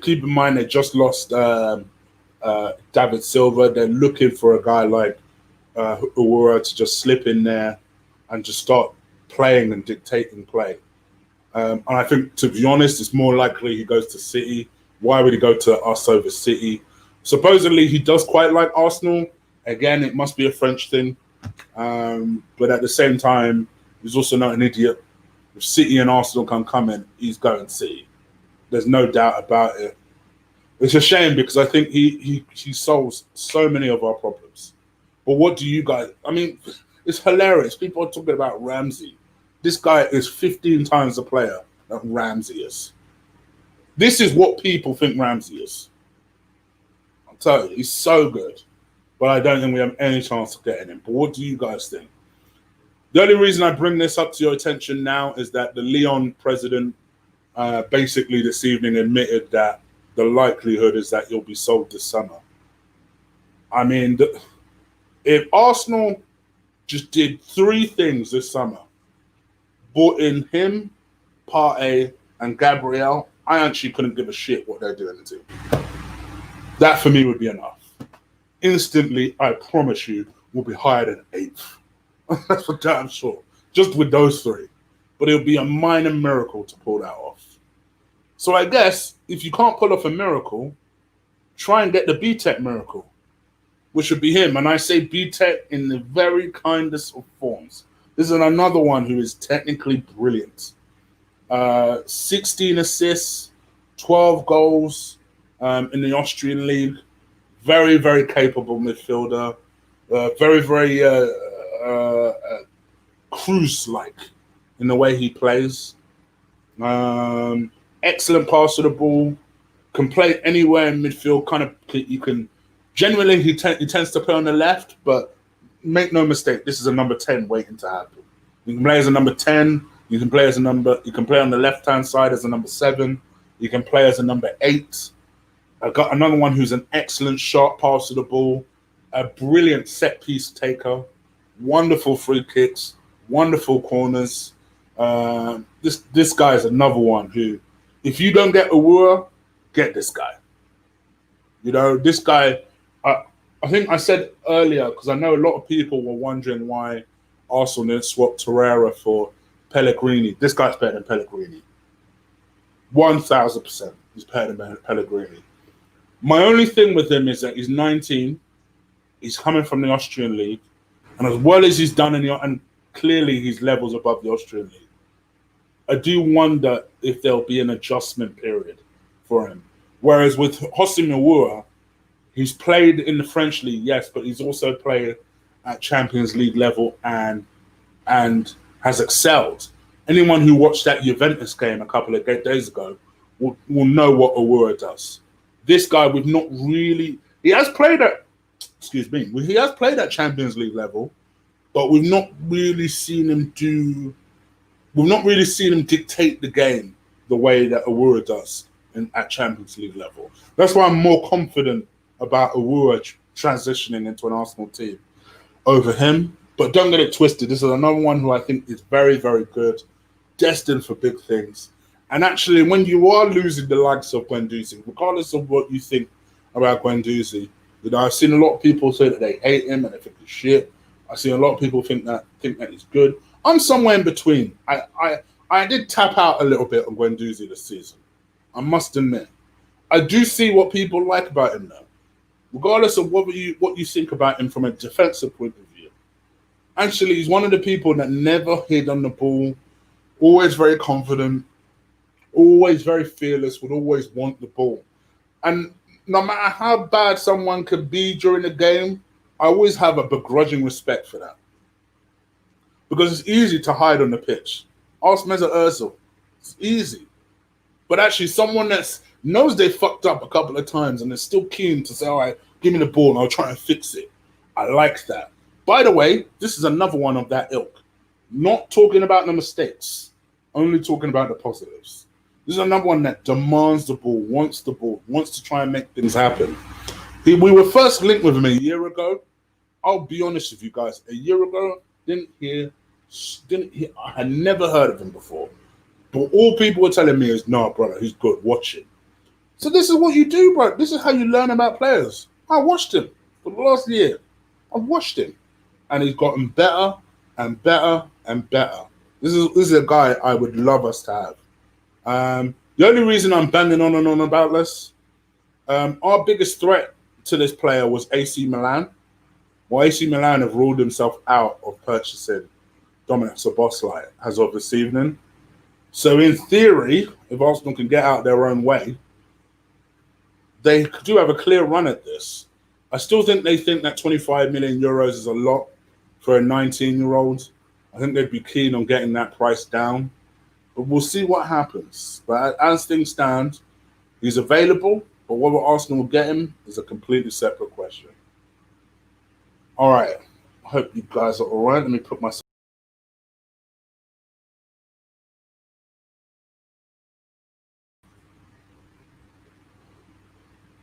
S1: Keep in mind they just lost David Silva. They're looking for a guy like Uhura to just slip in there and just start playing and dictating play. And I think, to be honest, it's more likely he goes to City Why would he go to us over City? Supposedly, he does quite like Arsenal. Again, it must be a French thing. But at the same time, he's also not an idiot. If City and Arsenal can come in, he's going City. There's no doubt about it. It's a shame because I think he solves so many of our problems. But what do you guys... I mean, it's hilarious. People are talking about Ramsey. This guy is 15 times the player that Ramsey is. This is what people think Ramsey is. I'll tell you, he's so good. But I don't think we have any chance of getting him. But what do you guys think? The only reason I bring this up to your attention now is that the Lyon president basically this evening admitted that the likelihood is that he'll be sold this summer. I mean, if Arsenal just did 3 things this summer, bought in him, Partey, and Gabriel, I actually couldn't give a shit what they're doing to him. That for me would be enough. Instantly, I promise you, will be higher than 8th. That's for damn sure. Just with those 3. But it'll be a minor miracle to pull that off. So I guess if you can't pull off a miracle, try and get the B-Tech miracle, which would be him. And I say B-Tech in the very kindest of forms. This is another one who is technically brilliant. 16 assists, 12 goals in the Austrian league. Very, very capable midfielder. Very, very Cruz-like in the way he plays. Excellent pass to the ball. Can play anywhere in midfield. Kind of, you can. Generally, he tends to play on the left, but make no mistake, this is a number 10 waiting to happen. You can play as a number 10. You can play as a number. You can play on the left-hand side as a number 7. You can play as a number 8. I got another one who's an excellent sharp pass to the ball, a brilliant set-piece taker, wonderful free kicks, wonderful corners. This guy is another one who, if you don't get Aouar, get this guy. You know, this guy, I think I said earlier, because I know a lot of people were wondering why Arsenal didn't swap Torreira for Pellegrini. This guy's better than Pellegrini. 1,000% he's better than Pellegrini. My only thing with him is that he's 19. He's coming from the Austrian league. And as well as he's done and clearly he's levels above the Austrian league, I do wonder if there'll be an adjustment period for him. Whereas with Hossein Aouar, he's played in the French league, yes, but he's also played at Champions League level and has excelled. Anyone who watched that Juventus game a couple of days ago will know what Aouar does. This guy, we've not really... He has played at Champions League level, but we've not really seen him dictate the game the way that Aouar does at Champions League level. That's why I'm more confident about Aouar transitioning into an Arsenal team over him. But don't get it twisted. This is another one who I think is very, very good, destined for big things. And actually, when you are losing the likes of Guendouzi, regardless of what you think about Guendouzi, you know, I've seen a lot of people say that they hate him and they think he's shit. I've seen a lot of people think that he's good. I'm somewhere in between. I did tap out a little bit on Guendouzi this season. I must admit. I do see what people like about him though. Regardless of what you think about him from a defensive point of view. Actually, he's one of the people that never hid on the ball, always very confident, always very fearless, would always want the ball. And no matter how bad someone could be during the game, I always have a begrudging respect for that. Because it's easy to hide on the pitch. Ask Mesut Ozil. It's easy. But actually, someone that knows they fucked up a couple of times and is still keen to say, all right, give me the ball and I'll try and fix it. I like that. By the way, this is another one of that ilk. Not talking about the mistakes, only talking about the positives. This is another one that demands the ball, wants to try and make things happen. We were first linked with him a year ago. I'll be honest with you guys. A year ago, I had never heard of him before. But all people were telling me is, no, brother, he's good. Watch him. So this is what you do, bro. This is how you learn about players. I watched him for the last year. I've watched him. And he's gotten better and better and better. This is a guy I would love us to have. The only reason I'm banging on and on about this Our biggest threat to this player was AC Milan. Well, AC Milan have ruled themselves out of purchasing Dominic Szoboszlai as of this evening. So in theory, if Arsenal can get out their own way, they do have a clear run at this. I still think they think that 25 million euros is a lot for a 19-year-old. I think they'd be keen on getting that price down. But we'll see what happens. But as things stand, he's available. But whether Arsenal will get him is a completely separate question. All right. I hope you guys are all right. Let me put myself.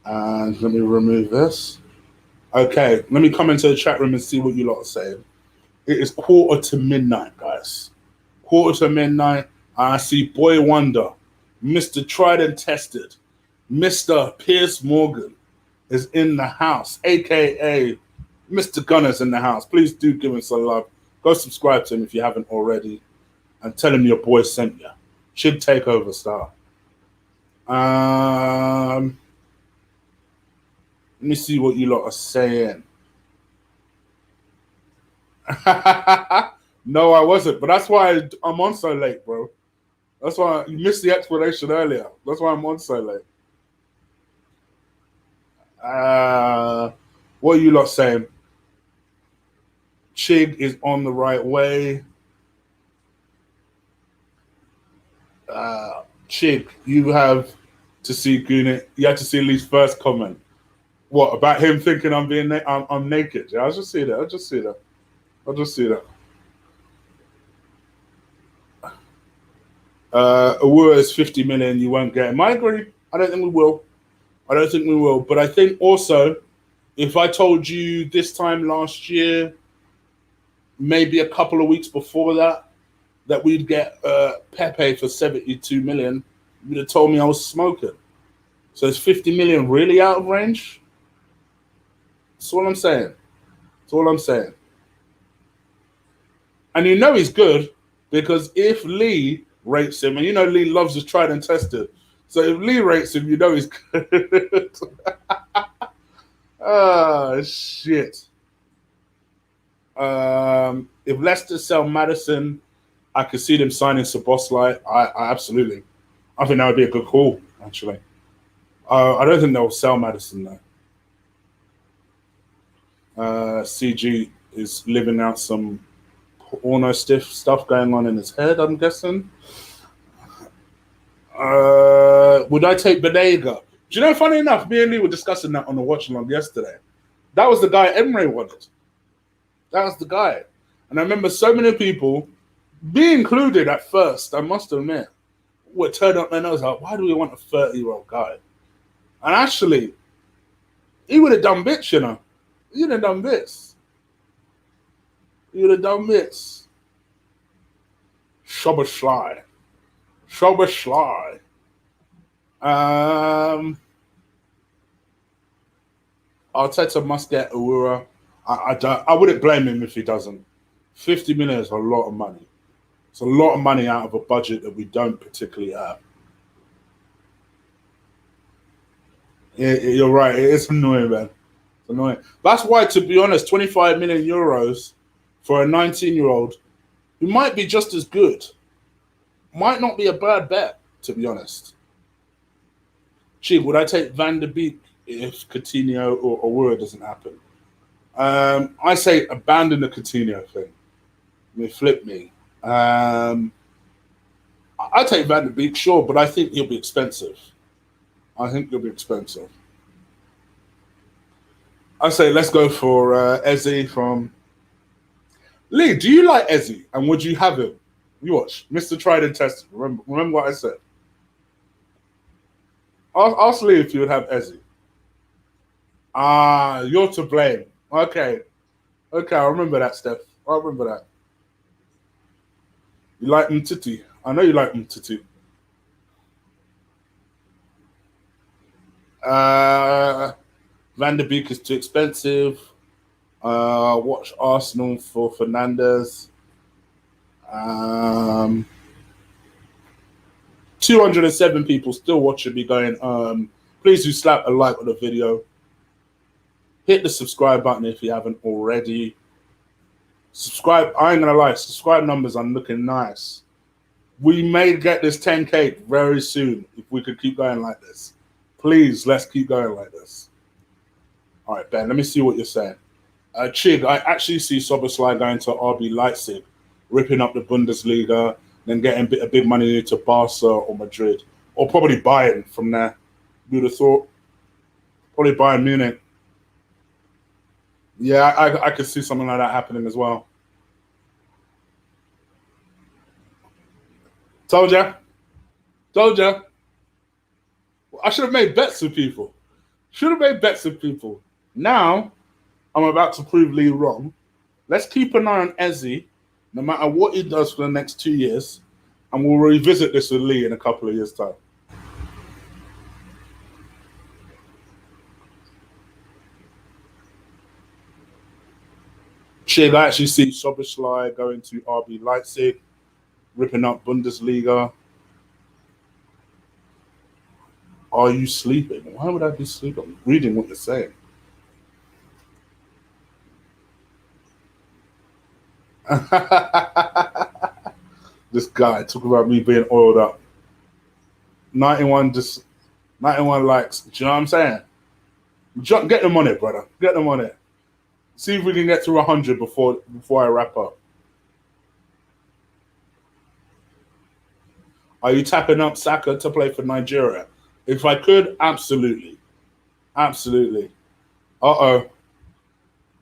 S1: And let me remove this. Okay, let me come into the chat room and see what you lot are saying. It is midnight, guys. midnight. I see Boy Wonder, Mr. Tried and Tested, Mr. Piers Morgan is in the house, aka Mr. Gunner's in the house. Please do give him some love. Go subscribe to him if you haven't already, and tell him your boy sent you. Should take over star. Let me see what you lot are saying. No, I wasn't, but that's why I'm on so late, bro. That's why you missed the explanation earlier. That's why I'm on so late. What are you lot saying? Chig is on the right way. Chig, you have to see Gunit. You have to see Lee's first comment. What about him thinking I'm being I'm naked? Yeah, I'll just see that. I'll just see that. Awura is 50 million. You won't get him. I agree. I don't think we will. But I think also, if I told you this time last year, maybe a couple of weeks before that we'd get Pepe for 72 million, you'd have told me I was smoking. So is 50 million really out of range? That's all I'm saying. And you know he's good because if Lee rates him, and you know Lee loves his tried and tested, so if Lee rates him, you know he's good. Oh, shit. If Leicester sell Maddison, I could see them signing Szoboszlai. I absolutely. I think that would be a good call, actually. I don't think they'll sell Maddison, though. CG is living out some porno stiff stuff going on in his head, I'm guessing. Would I take Benega? Do you know, funny enough, me and Lee were discussing that on the watch along yesterday. That was the guy Emre wanted. That was the guy. And I remember so many people, me included at first, I must admit, would turn up their nose like, why do we want a 30-year-old guy? And actually, he would have done bits, you know. He would have done bits. Szoboszlai. Arteta must get Awura. I wouldn't blame him if he doesn't. 50 million is a lot of money. It's a lot of money out of a budget that we don't particularly have. You're right. It's annoying, man. It's annoying. That's why, to be honest, 25 million euros for a 19-year-old who might be just as good might not be a bad bet, to be honest. Gee, would I take Van der Beek if Coutinho or Awura doesn't happen? I say abandon the Coutinho thing. Flip me. I take Van der Beek, sure, but I think he'll be expensive. I say let's go for Eze from Lee. Do you like Eze, and would you have him? You watch, Mr. Tried and Tested. Remember what I said. Ask Lee if you would have Eze. You're to blame. Okay, I remember that, Steph. I remember that. You like Mtiti. I know you like Mtiti. Van der Beek is too expensive. Watch Arsenal for Fernandes. 207 people still watching me going, Please do slap a like on the video. Hit the subscribe button if you haven't already. Subscribe, I ain't gonna lie, subscribe numbers are looking nice. We may get this 10K very soon if we could keep going like this. Please, let's keep going like this. All right, Ben, let me see what you're saying. Chig, I actually see Szoboszlai going to RB Leipzig, ripping up the Bundesliga, then getting a big money to Barca or Madrid, or probably Bayern from there. You'd have thought. Probably Bayern Munich. Yeah, I could see something like that happening as well. Told ya. Told ya. I should have made bets with people. Should have made bets with people. Now, I'm about to prove Lee wrong. Let's keep an eye on Ezzy, no matter what he does for the next 2 years, and we'll revisit this with Lee in a couple of years' time. Shit, I actually see Szoboszlai going to RB Leipzig, ripping up Bundesliga. Are you sleeping? Why would I be sleeping? I'm reading what you're saying. This guy talking about me being oiled up. 91 likes. Do you know what I'm saying? Get them on it, brother. Get them on it. See if we can get to 100 before I wrap up. Are you tapping up Saka to play for Nigeria? If I could, absolutely. Absolutely. Uh-oh.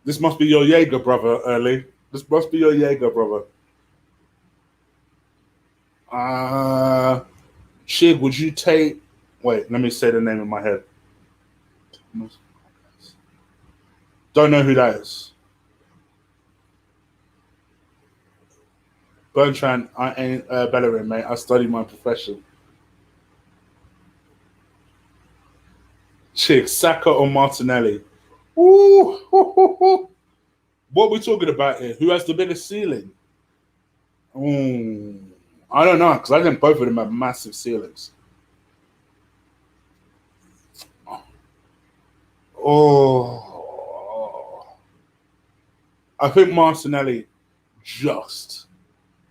S1: This must be your Jaeger, brother, early. This must be your Jaeger, brother. Shig, would you take... Wait, let me say the name in my head. Don't know who that is. Bertrand, I ain't Bellerin, mate. I study my profession. Chick, Saka or Martinelli? Ooh. What are we talking about here? Who has the biggest ceiling? I don't know, because I think both of them have massive ceilings. Oh. I think Martinelli just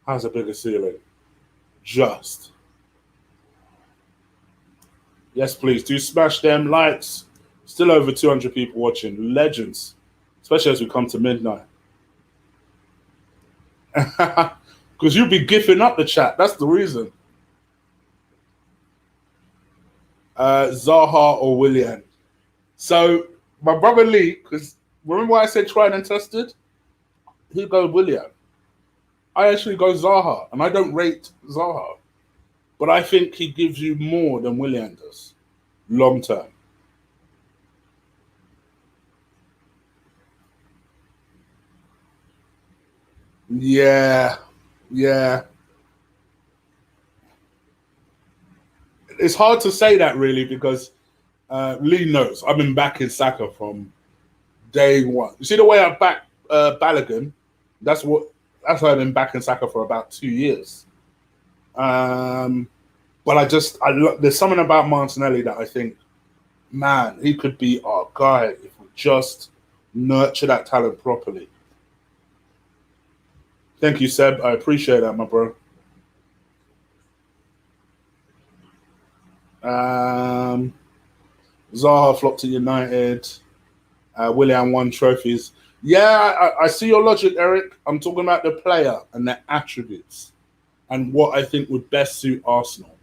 S1: has a bigger ceiling. Just. Yes, please. Do smash them likes. Still over 200 people watching. Legends. Especially as we come to midnight. Because you'll be gifting up the chat. That's the reason. Zaha or Willian. So, my brother Lee, because remember what I said tried and tested? He goes Willian. I actually go Zaha, and I don't rate Zaha. But I think he gives you more than Willian does, long term. Yeah. It's hard to say that, really, because Lee knows. I've been backing Saka from day one. You see the way I back Balogun? That's why I've been backing Saka for about 2 years. But there's something about Martinelli that I think, man, he could be our guy if we just nurture that talent properly. Thank you, Seb. I appreciate that, my bro. Zaha flopped to United. Willian won trophies. Yeah, I see your logic, Eric. I'm talking about the player and the attributes and what I think would best suit Arsenal.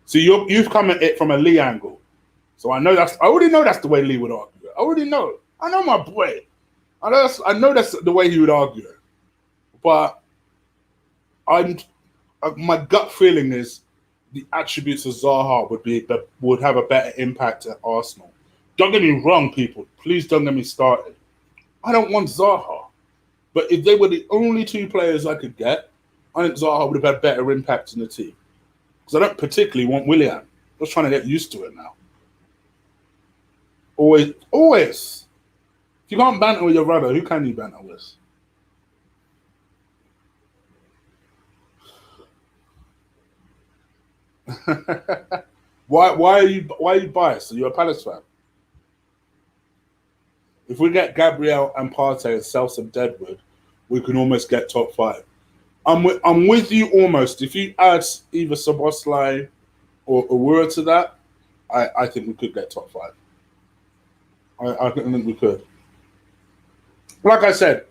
S1: So you've come at it from a Lee angle. So I already know that's the way Lee would argue. I already know. I know my boy. I know that's the way he would argue. But my gut feeling is the attributes of Zaha would have a better impact at Arsenal. Don't get me wrong, people. Please don't get me started. I don't want Zaha. But if they were the only two players I could get, I think Zaha would have had better impact in the team. Because I don't particularly want Willian. I'm just trying to get used to it now. Always. If you can't banter with your brother, who can you banter with? Why are you biased? Are you a Palace fan? If we get Gabriel and Partey and Celso and Deadwood, we can almost get top 5. I'm with you almost. If you add either Szoboszlai or Awura to that, I think we could get top 5. I think we could. Like I said,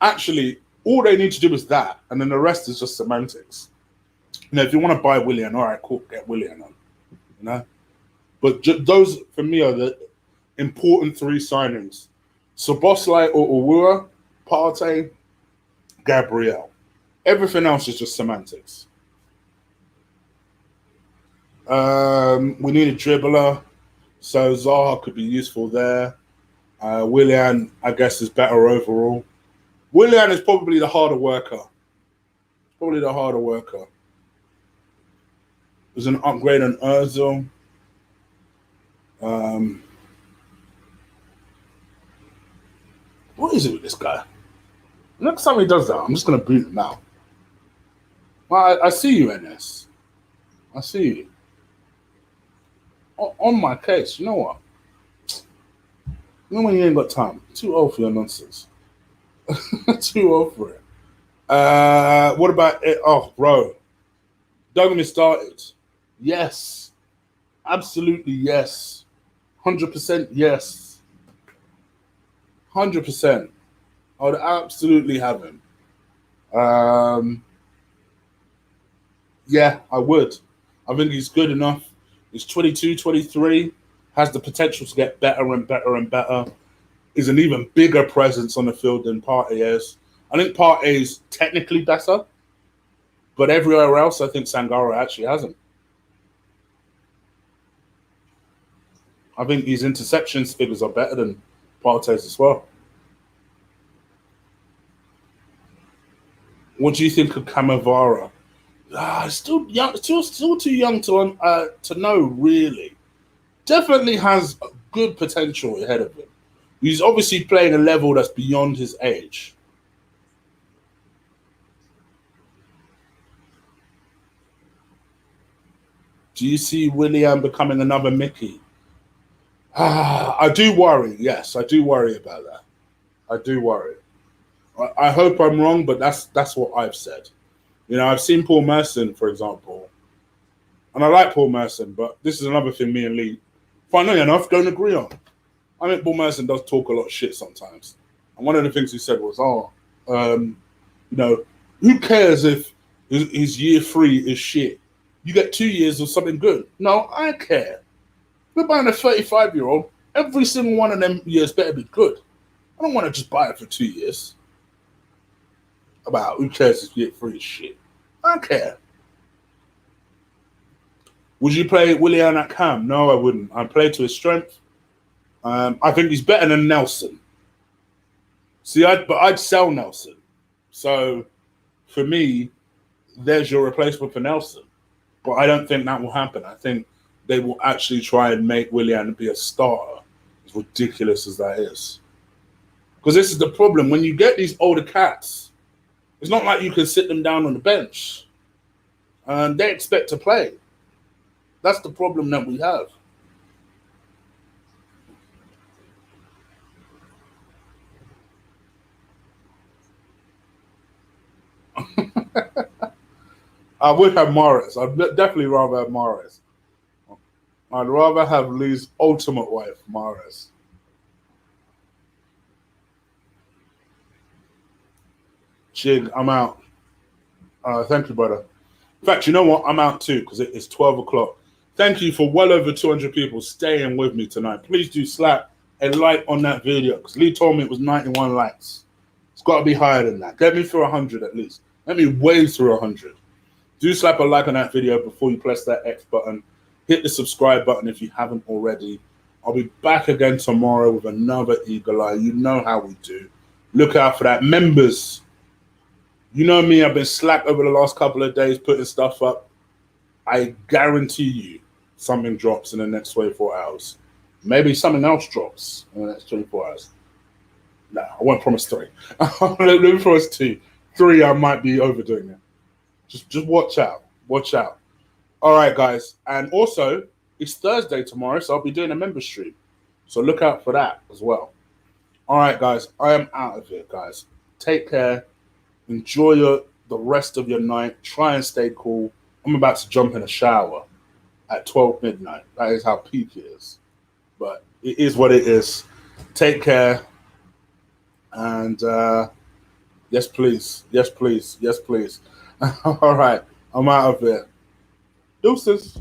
S1: actually, all they need to do is that, and then the rest is just semantics. You know, if you want to buy Willian, all right, cool, get Willian on. You know, but those for me are the important 3 signings: Szoboszlai or Awura, Partey, Gabriel. Everything else is just semantics. We need a dribbler, so Zaha could be useful there. Willian, I guess, is better overall. Willian is probably the harder worker. There's an upgrade on Ozil. What is it with this guy? Next time he does that, I'm just going to boot him out. Well, I see you, NS. I see you. On my case, you know what? You know when you ain't got time. Too old for your nonsense. Too old for it. What about it? Oh, bro. Don't get me started. Yes. Absolutely yes. 100% yes. 100%. I would absolutely have him. Yeah, I would. I think he's good enough. He's 22, 23, has the potential to get better and better and better. He's an even bigger presence on the field than Partey is. I think Partey is technically better, but everywhere else, I think Sangaro actually has him. I think his interceptions figures are better than Partey's as well. What do you think of Cannavaro? Still young, still too young to know, really. Definitely has good potential ahead of him. He's obviously playing a level that's beyond his age. Do you see Willian becoming another Mickey? I do worry. Yes, I do worry about that. I do worry. I hope I'm wrong, but that's what I've said. You know, I've seen Paul Merson, for example, and I like Paul Merson, but this is another thing me and Lee, funnily enough, don't agree on. I think Paul Merson does talk a lot of shit sometimes. And one of the things he said was, you know, who cares if his year 3 is shit? You get 2 years of something good. No, I care. We're buying a 35-year-old. Every single one of them years better be good. I don't want to just buy it for 2 years. About who cares if year 3 is shit? I don't care. Would you play Willian at Cam? No, I wouldn't. I'd play to his strength. I think he's better than Nelson. See, I'd sell Nelson. So, for me, there's your replacement for Nelson. But I don't think that will happen. I think they will actually try and make Willian be a starter, as ridiculous as that is. Because this is the problem. When you get these older cats, it's not like you can sit them down on the bench. And they expect to play. That's the problem that we have. I would have Morris. I'd definitely rather have Morris. I'd rather have Lee's ultimate wife, Morris. Chig, I'm out. Thank you, brother. In fact, you know what? I'm out too because it's 12 o'clock. Thank you for well over 200 people staying with me tonight. Please do slap a like on that video because Lee told me it was 91 likes. It's got to be higher than that. Get me through 100 at least. Let me wave through 100. Do slap a like on that video before you press that X button. Hit the subscribe button if you haven't already. I'll be back again tomorrow with another Eagle Eye. You know how we do. Look out for that. Members, you know me. I've been slack over the last couple of days putting stuff up. I guarantee you something drops in the next 24 hours. Maybe something else drops in the next 24 hours. No, I won't promise 3. Let me promise 2. 3, I might be overdoing it. Just watch out. Watch out. All right, guys. And also, It's Thursday tomorrow, so I'll be doing a member stream. So look out for that as well. All right, guys. I am out of here, guys. Take care. Enjoy the rest of your night. Try and stay cool. I'm about to jump in a shower at 12 midnight. That is how peak it is. But it is what it is. Take care. And yes, please. Yes, please. Yes, please. All right. I'm out of here. Deuces.